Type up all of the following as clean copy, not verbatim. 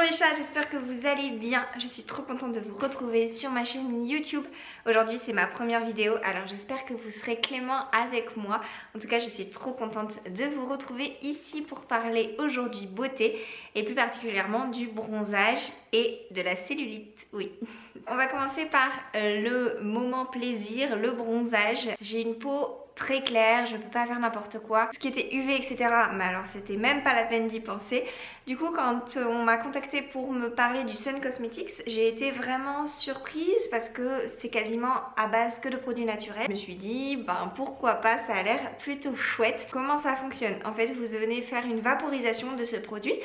Bonjour les chats, j'espère que vous allez bien. Je suis trop contente de vous retrouver sur ma chaîne YouTube. Aujourd'hui c'est ma première vidéo, alors j'espère que vous serez clément avec moi. En tout cas je suis trop contente de vous retrouver ici pour parler aujourd'hui beauté et plus particulièrement du bronzage et de la cellulite, oui. On va commencer par le moment plaisir, le bronzage. J'ai une peau très claire, je ne peux pas faire n'importe quoi. Tout ce qui était UV, etc. Mais alors c'était même pas la peine d'y penser. Du coup quand on m'a contacté pour me parler du Sun Cosmetics, j'ai été vraiment surprise parce que c'est quasiment à base que de produits naturels. Je me suis dit, ben pourquoi pas, ça a l'air plutôt chouette. Comment ça fonctionne? En fait vous venez faire une vaporisation de ce produit.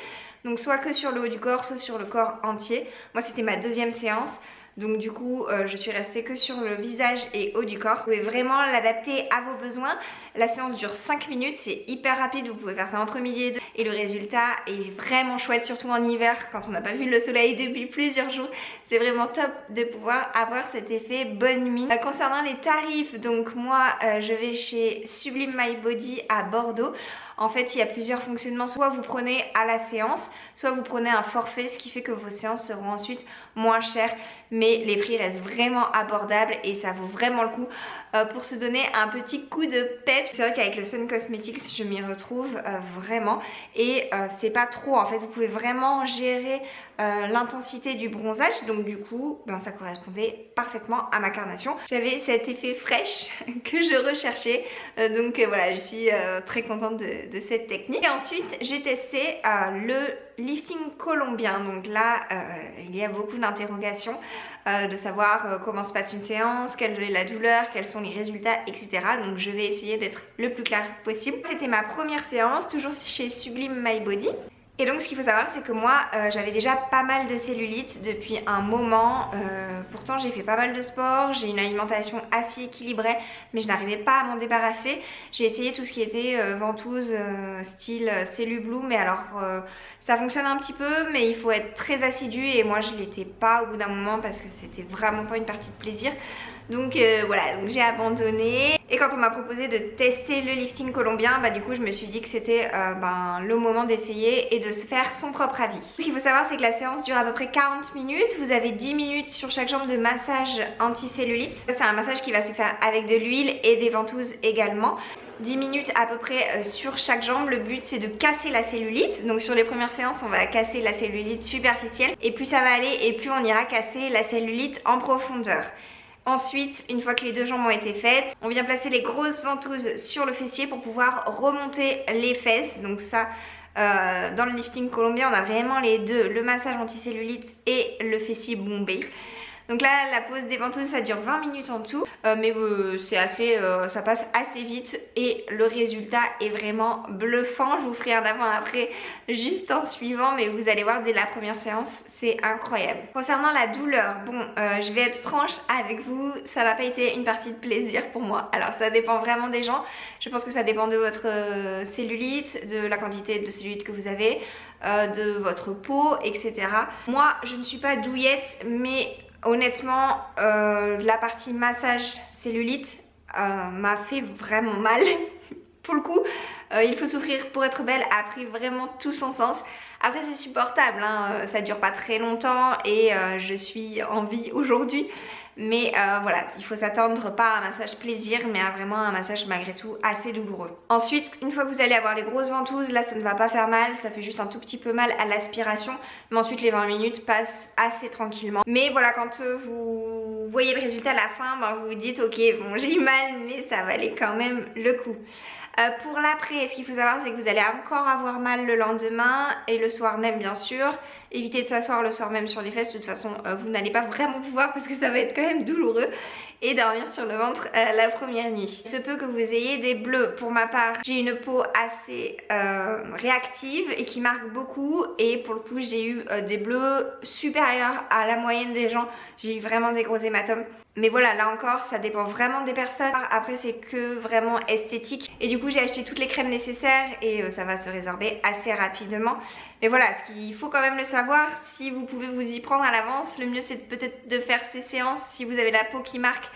Donc soit que sur le haut du corps, soit sur le corps entier. Moi c'était ma deuxième séance. Donc du coup je suis restée que sur le visage et haut du corps. Vous pouvez vraiment l'adapter à vos besoins. La séance dure 5 minutes, c'est hyper rapide, vous pouvez faire ça entre midi et 2. Et le résultat est vraiment chouette, surtout en hiver quand on n'a pas vu le soleil depuis plusieurs jours. C'est vraiment top de pouvoir avoir cet effet bonne mine. Concernant les tarifs, donc moi je vais chez Sublime My Body à Bordeaux. En fait il y a plusieurs fonctionnements, soit vous prenez à la séance, soit vous prenez un forfait, ce qui fait que vos séances seront ensuite moins chères, mais les prix restent vraiment abordables et ça vaut vraiment le coup pour se donner un petit coup de peps. C'est vrai qu'avec le Sun Cosmetics je m'y retrouve vraiment et c'est pas trop, en fait vous pouvez vraiment gérer l'intensité du bronzage, donc du coup ben, ça correspondait parfaitement à ma carnation. J'avais cet effet fraîche que je recherchais, donc voilà, je suis très contente de cette technique. Et ensuite j'ai testé le lifting colombien. Donc là il y a beaucoup d'interrogations de savoir comment se passe une séance, quelle est la douleur, quels sont les résultats, etc. Donc je vais essayer d'être le plus clair possible. C'était ma première séance, toujours chez Sublime My Body. Et donc ce qu'il faut savoir c'est que moi j'avais déjà pas mal de cellulite depuis un moment, pourtant j'ai fait pas mal de sport, j'ai une alimentation assez équilibrée mais je n'arrivais pas à m'en débarrasser. J'ai essayé tout ce qui était ventouse style Cellublue, mais alors ça fonctionne un petit peu mais il faut être très assidu et moi je l'étais pas au bout d'un moment parce que c'était vraiment pas une partie de plaisir. Donc voilà, donc j'ai abandonné. Et quand on m'a proposé de tester le lifting colombien, bah du coup je me suis dit que c'était le moment d'essayer et de se faire son propre avis. Ce qu'il faut savoir c'est que la séance dure à peu près 40 minutes. Vous avez 10 minutes sur chaque jambe de massage anti-cellulite. C'est un massage qui va se faire avec de l'huile et des ventouses également. 10 minutes à peu près sur chaque jambe. Le but c'est de casser la cellulite. Donc sur les premières séances on va casser la cellulite superficielle et plus ça va aller et plus on ira casser la cellulite en profondeur. Ensuite, une fois que les deux jambes ont été faites, on vient placer les grosses ventouses sur le fessier pour pouvoir remonter les fesses. Donc ça, dans le lifting colombien, on a vraiment les deux, le massage anti-cellulite et le fessier bombé. Donc là, la pose des ventouses, ça dure 20 minutes en tout, mais c'est assez, ça passe assez vite et le résultat est vraiment bluffant. Je vous ferai un avant-après juste en suivant, mais vous allez voir dès la première séance, c'est incroyable. Concernant la douleur, bon, je vais être franche avec vous, ça n'a pas été une partie de plaisir pour moi. Alors ça dépend vraiment des gens, je pense que ça dépend de votre cellulite, de la quantité de cellulite que vous avez, de votre peau, etc. Moi, je ne suis pas douillette, mais honnêtement, la partie massage cellulite m'a fait vraiment mal. Pour le coup, il faut souffrir pour être belle a pris vraiment tout son sens. Après c'est supportable, hein, ça dure pas très longtemps et je suis en vie aujourd'hui. Mais voilà, il faut s'attendre pas à un massage plaisir mais à vraiment un massage malgré tout assez douloureux. Ensuite, une fois que vous allez avoir les grosses ventouses, là ça ne va pas faire mal, ça fait juste un tout petit peu mal à l'aspiration. Mais ensuite les 20 minutes passent assez tranquillement. Mais voilà, quand vous voyez le résultat à la fin, ben, vous vous dites ok bon j'ai eu mal mais ça valait quand même le coup. Pour l'après, ce qu'il faut savoir c'est que vous allez encore avoir mal le lendemain et le soir même bien sûr. Évitez de s'asseoir le soir même sur les fesses, de toute façon vous n'allez pas vraiment pouvoir parce que ça va être quand même douloureux. Et dormir sur le ventre la première nuit. Il se peut que vous ayez des bleus. Pour ma part, j'ai une peau assez réactive et qui marque beaucoup. Et pour le coup, j'ai eu des bleus supérieurs à la moyenne des gens. J'ai eu vraiment des gros hématomes. Mais voilà, là encore, ça dépend vraiment des personnes. Après, c'est que vraiment esthétique. Et du coup, j'ai acheté toutes les crèmes nécessaires et ça va se résorber assez rapidement. Mais voilà, ce qu'il faut quand même le savoir, si vous pouvez vous y prendre à l'avance, le mieux c'est peut-être de faire ces séances si vous avez la peau qui marque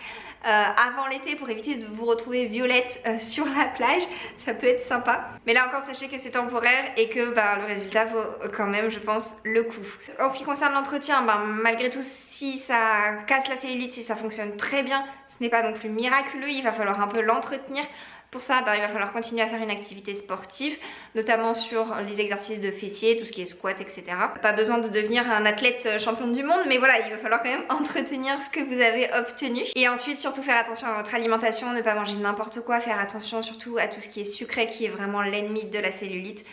avant l'été pour éviter de vous retrouver violette sur la plage. Ça peut être sympa. Mais là encore, sachez que c'est temporaire et que le résultat vaut quand même, je pense, le coup. En ce qui concerne l'entretien, malgré tout, si ça casse la cellulite, si ça fonctionne très bien, ce n'est pas non plus miraculeux. Il va falloir un peu l'entretenir. Pour ça, il va falloir continuer à faire une activité sportive, notamment sur les exercices de fessiers, tout ce qui est squat, etc. Pas besoin de devenir un athlète champion du monde, mais voilà, il va falloir quand même entretenir ce que vous avez obtenu. Et ensuite, surtout faire attention à votre alimentation, ne pas manger n'importe quoi, faire attention surtout à tout ce qui est sucré, qui est vraiment l'ennemi de la cellulite.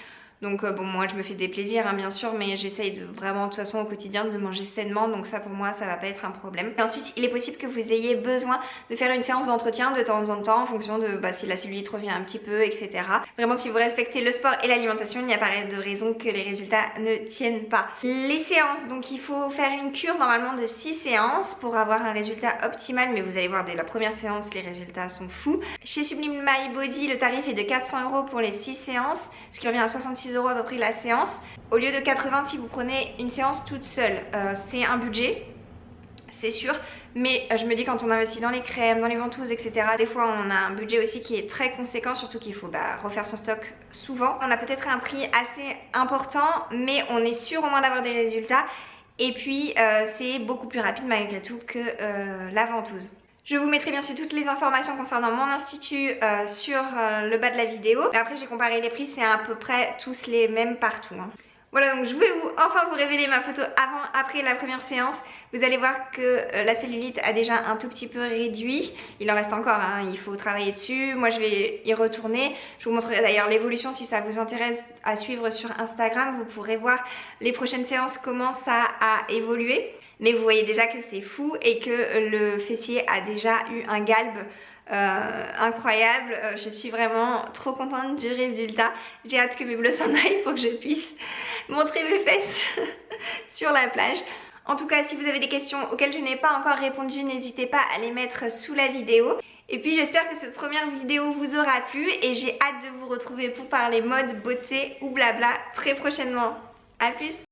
Donc moi je me fais des plaisirs bien sûr, mais j'essaye de vraiment de toute façon au quotidien de manger sainement, donc ça pour moi ça va pas être un problème. Et ensuite il est possible que vous ayez besoin de faire une séance d'entretien de temps en temps en fonction de si la cellulite revient un petit peu, etc. Vraiment si vous respectez le sport et l'alimentation, il n'y a pas de raison que les résultats ne tiennent pas. Les séances, donc il faut faire une cure normalement de 6 séances pour avoir un résultat optimal, mais vous allez voir dès la première séance les résultats sont fous. Chez Sublime My Body le tarif est de 400 € pour les 6 séances, ce qui revient à 66 € à peu près la séance, au lieu de 80 si vous prenez une séance toute seule. C'est un budget, c'est sûr, mais je me dis quand on investit dans les crèmes, dans les ventouses, etc., des fois on a un budget aussi qui est très conséquent, surtout qu'il faut refaire son stock souvent. On a peut-être un prix assez important, mais on est sûr au moins d'avoir des résultats, et puis c'est beaucoup plus rapide malgré tout que la ventouse. Je vous mettrai bien sûr toutes les informations concernant mon institut sur le bas de la vidéo. Et après j'ai comparé les prix, c'est à peu près tous les mêmes partout. Voilà, donc je vais enfin vous révéler ma photo après la première séance. Vous allez voir que la cellulite a déjà un tout petit peu réduit. Il en reste encore, il faut travailler dessus. Moi je vais y retourner. Je vous montrerai d'ailleurs l'évolution si ça vous intéresse à suivre sur Instagram. Vous pourrez voir les prochaines séances comment ça a évolué. Mais vous voyez déjà que c'est fou et que le fessier a déjà eu un galbe incroyable. Je suis vraiment trop contente du résultat. J'ai hâte que mes bleus s'en aillent pour que je puisse montrer mes fesses sur la plage. En tout cas, si vous avez des questions auxquelles je n'ai pas encore répondu, n'hésitez pas à les mettre sous la vidéo. Et puis j'espère que cette première vidéo vous aura plu et j'ai hâte de vous retrouver pour parler mode, beauté ou blabla très prochainement. A plus!